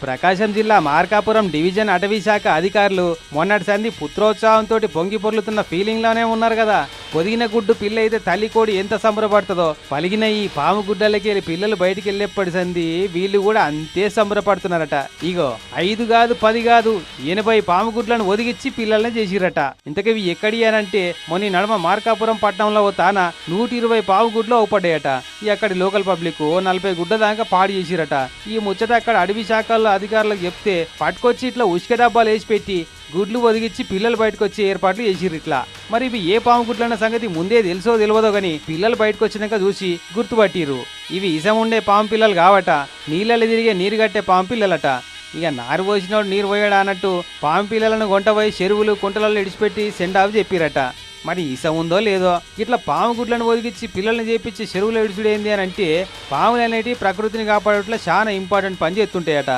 ప్రకాశం జిల్లా మార్కాపురం డివిజన్ అటవీ శాఖ అధికారులు మొన్నటి సంధి పుత్రోత్సాహంతో పొంగి పొర్లుతున్న ఫీలింగ్ లోనే ఉన్నారు కదా. పొదిగిన గుడ్డు పిల్ల అయితే తల్లి కోడి ఎంత సంబరపడుతుందో, పలిగిన ఈ పాము గుడ్డలకి పిల్లలు బయటికి వెళ్ళేప్పటి సంధి వీళ్ళు కూడా అంతే సంబరపడుతున్నారట. ఇగో 5 కాదు 10 కాదు 80 పాము గుడ్లను ఒదిగిచ్చి పిల్లల్ని చేసిరట. ఇంతకవి ఎక్కడి అనంటే మొన్న నడుమ మార్కాపురం పట్టణంలో ఓ తాన 120 పాము గుడ్లు అవుపడ్డాయట. ఈ అక్కడి లోకల్ పబ్లిక్ 40 గుడ్డ దాకా పాడు చేసిరట. ఈ ముచ్చట అక్కడ అడవి శాఖల్లో అధికారులకు చెప్తే పట్టుకొచ్చి ఇట్లా ఉసుక డబ్బాలు వేసి పెట్టి గుడ్లు ఒదిగిచ్చి పిల్లలు బయటకు వచ్చే ఏర్పాట్లు చేసిర్రు. ఇట్లా మరి ఇవి ఏ పాము గుడ్లన్న సంగతి ముందే తెలుసో తెలియదో గాని పిల్లలు బయటకు వచ్చినాక చూసి గుర్తుపట్టిర్రు. ఇవి ఇసం ఉండే పాము పిల్లలు కావట, నీళ్ళలో తిరిగే నీరు కట్టే పాము పిల్లలట. ఇక నారు పోసినోడు నీరు పోయాడా అన్నట్టు పాము పిల్లలను గొంటపోయి చెరువులు కుంటలలో ఇడిచిపెట్టి సెండావి చెప్పిరట. మరి ఇసం ఉందో లేదో ఇట్లా పాము గుడ్లను ఒదిగిచ్చి పిల్లల్ని చేపించి చెరువులో ఇడుచుడేంది అని అంటే పాములు అనేటివి ప్రకృతిని కాపాడేట్లో చాలా ఇంపార్టెంట్ పని చేస్తుంటాయట.